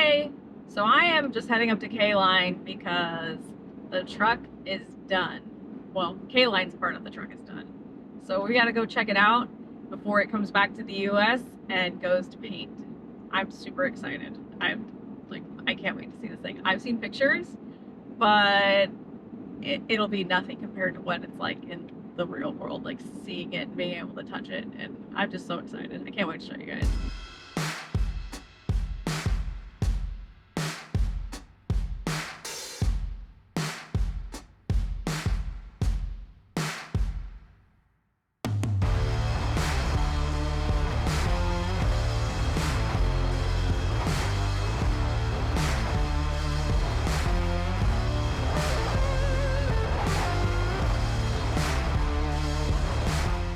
Okay, so I am just heading up to K-Line because the truck is done. Well, K-Line's part of the truck is done. So we gotta go check it out before it comes back to the US and goes to paint. I'm super excited. I can't wait to see this thing. I've seen pictures, but it'll be nothing compared to what it's like in the real world, like seeing it and being able to touch it, and I'm just so excited. I can't wait to show you guys.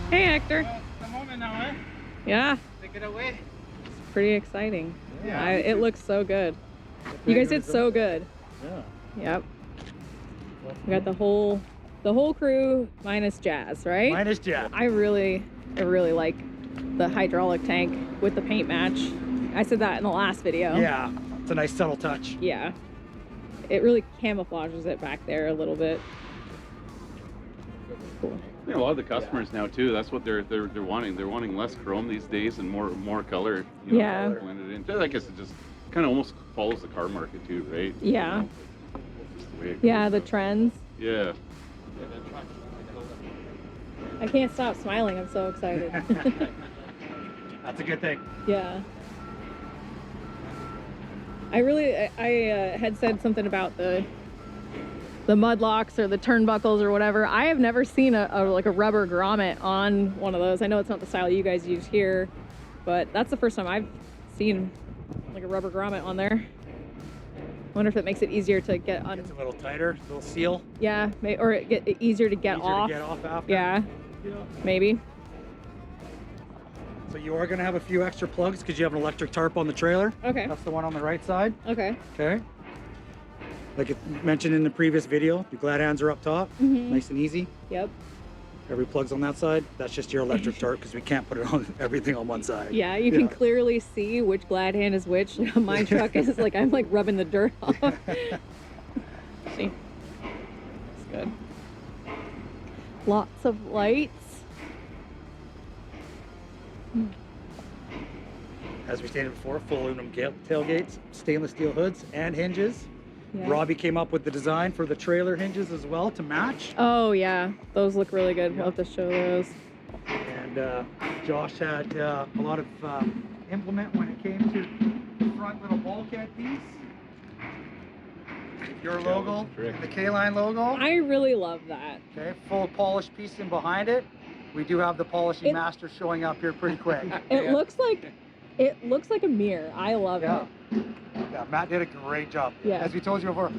Hey, Hector. Well, it's the moment now, eh? Yeah. Take it away. It's pretty exciting. Yeah. It looks so good. You guys did so good. Yeah. Yep. We got the whole crew minus Jazz, right? Minus Jazz. I really like the hydraulic tank with the paint match. I said that in the last video. Yeah. It's a nice subtle touch. Yeah. It really camouflages it back there a little bit. Cool. Yeah, a lot of the customers now too. That's what they're wanting. They're wanting less chrome these days and more color. You know, Yeah. Blended in. I guess it just kind of almost follows the car market too, right? Yeah. You know, just the way it Yeah, goes, the so. trends. Yeah. I can't stop smiling. I'm so excited. That's a good thing. Yeah. I had said something about the mud locks or the turnbuckles or whatever. I have never seen a rubber grommet on one of those. I know it's not the style you guys use here, but that's the first time I've seen like a rubber grommet on there. I wonder if it makes it easier to get on. It's a little tighter, a little seal. Yeah, or it get easier to get off. To get off after. Yeah, maybe. So you are going to have a few extra plugs because you have an electric tarp on the trailer. Okay. That's the one on the right side. Okay. Okay. Like it mentioned in the previous video, your glad hands are up top, nice and easy. Yep. Every plug's on that side. That's just your electric tarp because we can't put it on everything on one side. Yeah, you can clearly see which glad hand is which. My truck is like, I'm like rubbing the dirt off. See? It's good. Lots of lights. As we stated before, full aluminum tailgates, stainless steel hoods and hinges. Yeah. Robbie came up with the design for the trailer hinges as well to match. Oh yeah, those look really good. We'll have to show those. And Josh had a lot of implement when it came to the front little bulkhead piece. Your logo, the K-Line logo. I really love that. Okay, full polished piece in behind it. We do have the polishing master showing up here pretty quick. It looks like a mirror. I love it. Yeah, Matt did a great job. Yeah. As we told you before,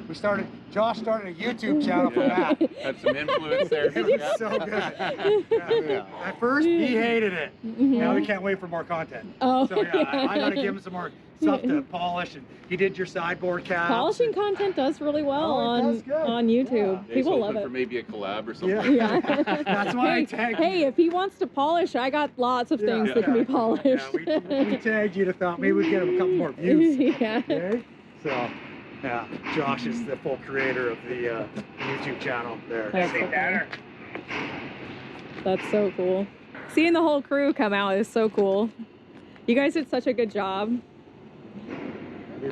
Josh started a YouTube channel for Matt. Had some influence there. It's so good. Yeah. At first, he hated it. Now he can't wait for more content. Oh, So yeah, I gotta give him some more stuff to polish. And he did your sideboard caps. Polishing content does really well on YouTube. Yeah, People he's love hoping it. for maybe a collab or something. Yeah. That's why I tagged you. Hey, if he wants to polish, I got lots of things that can be polished. Yeah, we tagged you to thought maybe we'd get him a couple more views. Yeah. Okay? So, yeah, Josh is the full creator of the YouTube channel there. That's so cool. That's so cool. Seeing the whole crew come out is so cool. You guys did such a good job.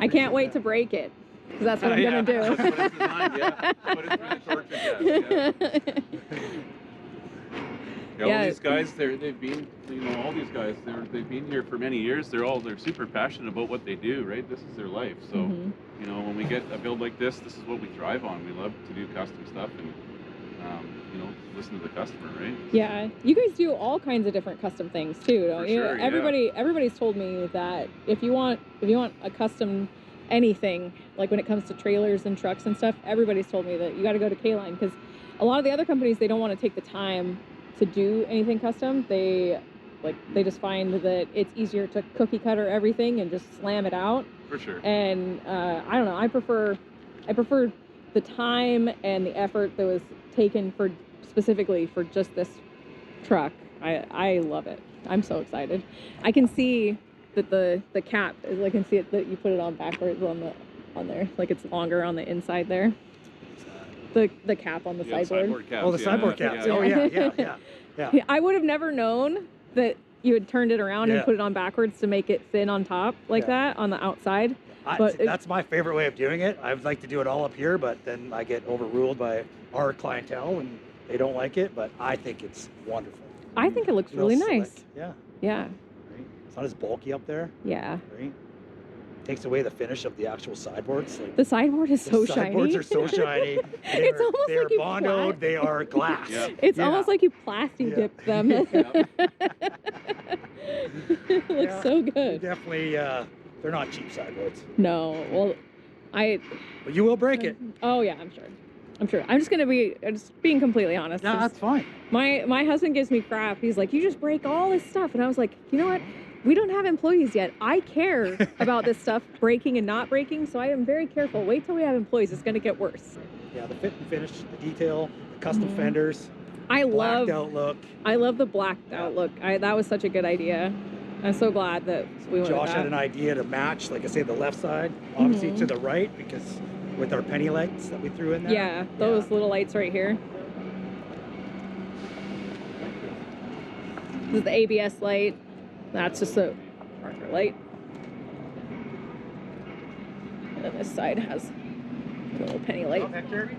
I can't wait to break it, because that's what I'm gonna do. That's what it's designed, yeah. Put it through the torture test, yeah. Yeah, all these guys, they've been, you know, all these guys, they've been here for many years. They're super passionate about what they do, right? This is their life. So, you know, when we get a build like this is what we thrive on. We love to do custom stuff and, you know, listen to the customer, right? Yeah, you guys do all kinds of different custom things too, don't you? Sure, Everybody's told me that if you want a custom anything, like when it comes to trailers and trucks and stuff, everybody's told me that you got to go to K-Line, because a lot of the other companies, they don't want to take the time to do anything custom. They just find that it's easier to cookie cutter everything and just slam it out. For sure. And I don't know, I prefer the time and the effort that was taken specifically for just this truck. I love it. I'm so excited. I can see that the cap is, I can see it that you put it on backwards on there, like it's longer on the inside there. The cap on the sideboard. Caps, Oh, the sideboard caps. Oh yeah. I would have never known that you had turned it around and put it on backwards to make it thin on top like that on the outside. But that's my favorite way of doing it. I would like to do it all up here, but then I get overruled by our clientele and they don't like it. But I think it's wonderful. I think it looks really nice. Yeah. Yeah. Right? It's not as bulky up there. Yeah. Right. Takes away the finish of the actual sideboards. Like, the sideboard is so shiny. Sideboards are so shiny. It's almost they're like you bondoed. They are glass. It's almost like you plastic dipped them. It looks so good. Definitely, they're not cheap sideboards. No, well, But you will break it. Oh yeah, I'm sure. I'm just being completely honest. Yeah, that's fine. My husband gives me crap. He's like, you just break all this stuff, and I was like, you know what? We don't have employees yet. I care about this stuff breaking and not breaking, so I am very careful. Wait till we have employees. It's going to get worse. Yeah, the fit and finish, the detail, the custom fenders. I love the outlook. I love the blacked outlook. That was such a good idea. I'm so glad that we went Josh with that. had an idea to match, like I say, the left side, obviously to the right, because with our penny lights that we threw in there. Yeah, those little lights right here. This is the ABS light. That's just a marker light. And then this side has a little penny light. Well, Hector,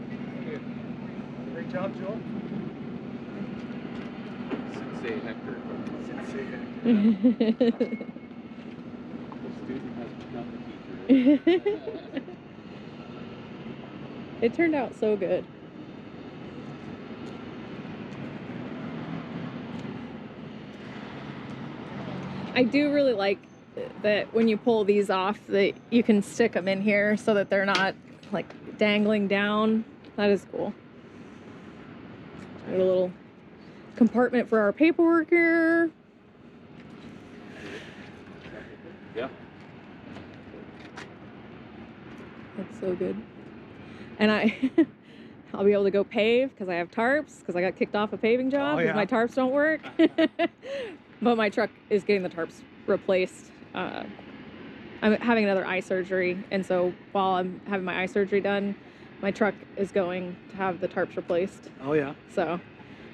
great job, Joel. Sensei Hector. The student has become the teacher. It turned out so good. I do really like that when you pull these off that you can stick them in here so that they're not like dangling down. That is cool. Got a little compartment for our paperwork here. Yeah. That's so good. And I'll be able to go pave because I have tarps, because I got kicked off a paving job because my tarps don't work. But my truck is getting the tarps replaced. I'm having another eye surgery, and so while I'm having my eye surgery done, my truck is going to have the tarps replaced. Oh yeah. So,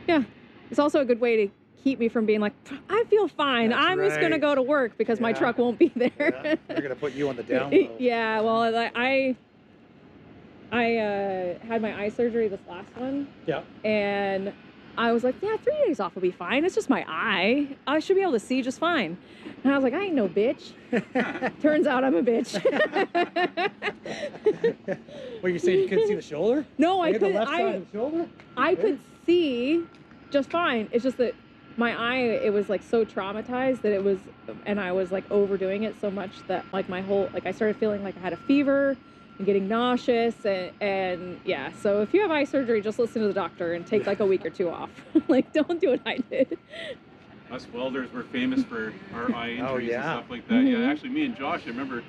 yeah, it's also a good way to keep me from being like, I feel fine. I'm just gonna go to work because my truck won't be there. Yeah. They're gonna put you on the down low. Yeah. Well, I had my eye surgery, this last one. Yeah. And I was like, yeah, 3 days off will be fine. It's just my eye. I should be able to see just fine. And I was like, I ain't no bitch. Turns out I'm a bitch. What, you saying you couldn't see the shoulder? No, Like I couldn't. the left side of the shoulder? I could see just fine. It's just that my eye, it was like so traumatized that it was, and I was like overdoing it so much that like my whole, like I started feeling like I had a fever and getting nauseous and yeah. So if you have eye surgery, just listen to the doctor and take like a week or two off. Like, don't do what I did. Us welders were famous for our eye injuries and stuff like that. Mm-hmm. Yeah, actually, me and Josh, I remember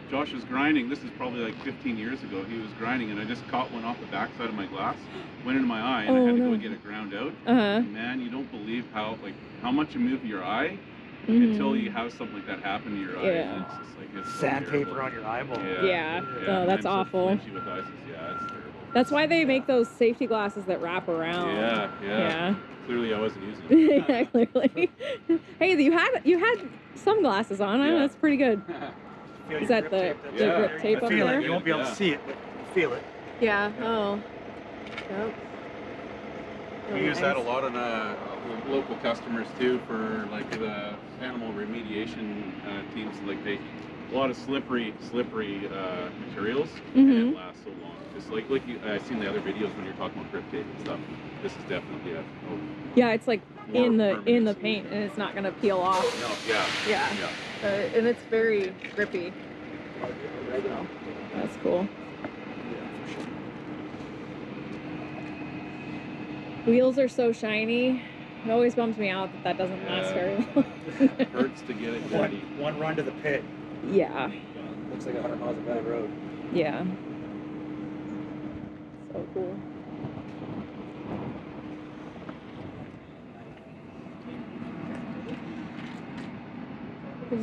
Josh was grinding. This is probably like 15 years ago. He was grinding, and I just caught one off the backside of my glass, went into my eye, and I had to go and get it ground out. Man, you don't believe how much you move your eye until you have something like that happen to your eye. Yeah. And it's just like it's Sandpaper so on your eyeball. Yeah. Oh, that's awful. With eyes, yeah, it's terrible. That's why they make those safety glasses that wrap around. Yeah. Clearly, I wasn't using it. Yeah, clearly. Hey, you had some glasses on. Yeah. That's pretty good. Feel Is your that grip the tape. grip tape up Feel there? it. You won't be able to see it, but feel it. Yeah. Oh. Yep. We use that a lot on local customers too for like the animal remediation teams. Like a lot of slippery materials, and it lasts so long. Just like I've seen the other videos when you're talking about grip tape and stuff. This is definitely yeah, it's like in the permanent paint, and it's not gonna peel off. No, yeah. And it's very grippy. So, that's cool. Wheels are so shiny. It always bums me out that doesn't last very long. Hurts to get it dirty. One run to the pit. Yeah. Looks like 100 miles of bad road. Yeah. So cool.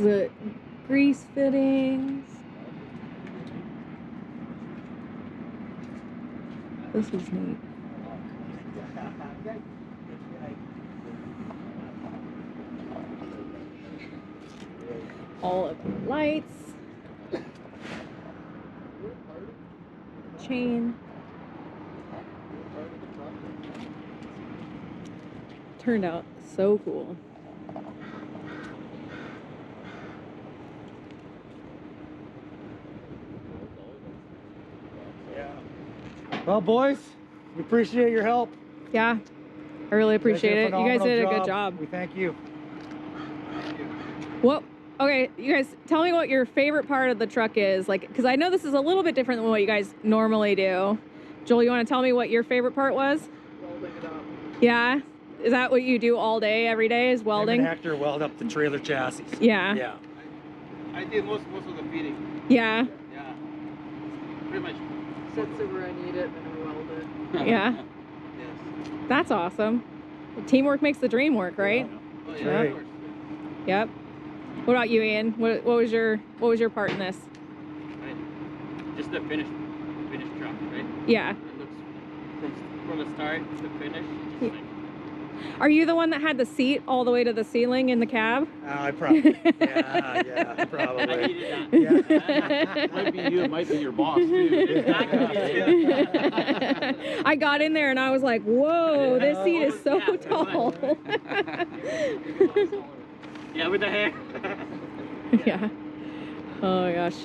The grease fittings. This is neat. All of the lights. Chain. Turned out so cool. Well, boys, we appreciate your help. Yeah, I really appreciate it. You guys did a good job. We thank you. What? Okay, you guys, tell me what your favorite part of the truck is. Like, because I know this is a little bit different than what you guys normally do. Joel, you want to tell me what your favorite part was? Welding it up. Yeah? Is that what you do all day, every day, is welding? Him and Hector weld up the trailer chassis. Yeah. Yeah. I did most of the feeding. Yeah. Yeah. Pretty much. Sets it where I need it, then I weld it. Yeah. Yes. That's awesome. Teamwork makes the dream work, right? Oh, That's yeah, right. of course. Yep. What about you, Ian? What was your part in this? Right. Just the finished truck, right? Yeah. It looks from the start to finish. Just like, Are you the one that had the seat all the way to the ceiling in the cab? I probably. Yeah, I probably. needed that. Yeah. It might be you, it might be your boss too. I got in there and I was like, whoa, this seat is so Yeah. tall. Yeah, with the hair. Yeah. Oh my gosh.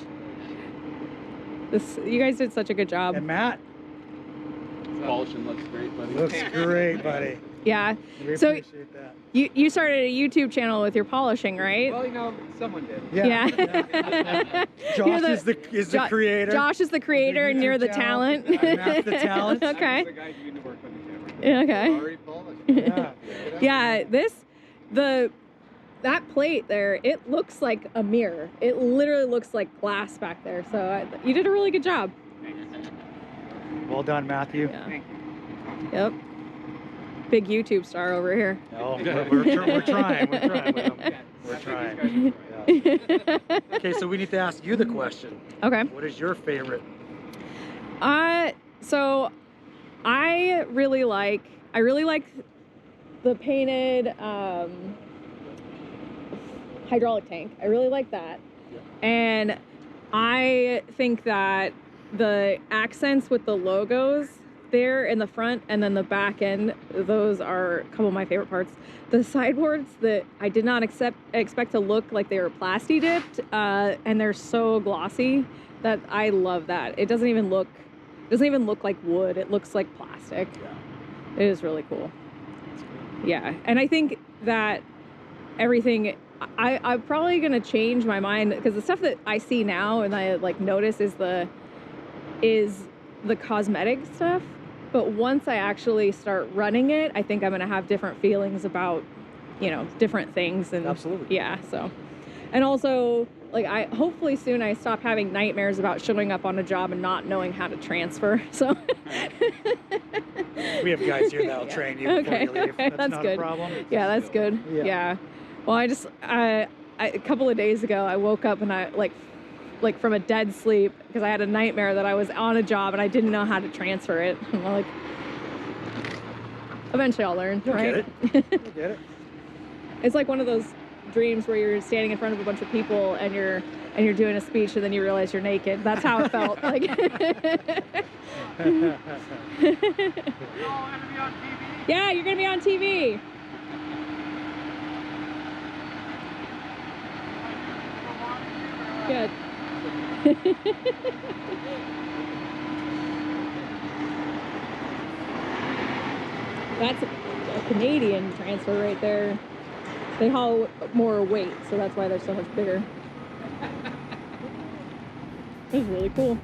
You guys did such a good job. And Matt, Polishing looks great, buddy. looks great, buddy. Yeah. We So- appreciate that. You started a YouTube channel with your polishing, right? Well, you know, someone did. Yeah. Josh You're the- is the Jo- creator. Josh is the creator and YouTube you're the channel. talent. Matt's the talent. Okay. The guy doing the work on the camera. Okay. Already polished. Yeah. Yeah, that plate there, it looks like a mirror. It literally looks like glass back there. So you did a really good job. Well done, Matthew. Yeah. Thank you. Yep. Big YouTube star over here. No, we're trying. We're trying with them. We're trying. Yeah. Okay, so we need to ask you the question. Okay. What is your favorite? So I really like the painted hydraulic tank. I really like that. Yeah. And I think that the accents with the logos there in the front and then the back end, those are a couple of my favorite parts. The sideboards that I did not expect to look like they were plasti dipped, and they're so glossy that I love that. It doesn't even look like wood. It looks like plastic. Yeah. It is really cool. Yeah, and I think that everything, I'm probably gonna change my mind because the stuff that I see now and I like notice is the cosmetic stuff. But once I actually start running it, I think I'm gonna have different feelings about, different things. And Absolutely. yeah, so. And also, like, hopefully soon I stop having nightmares about showing up on a job and not knowing how to transfer. So. We have guys here that'll train you before you leave. That's not good. a problem. Yeah, that's good. Yeah. Yeah. Well, a couple of days ago, I woke up and I like from a dead sleep because I had a nightmare that I was on a job and I didn't know how to transfer it. And I'm like, eventually I'll learn, You'll right? get it. You'll get it. It's like one of those dreams where you're standing in front of a bunch of people and you're doing a speech and then you realize you're naked. That's how it felt. Like. Yeah, you're gonna be on TV. Good. That's a Canadian transfer right there. They haul more weight, so that's why they're so much bigger. This is really cool.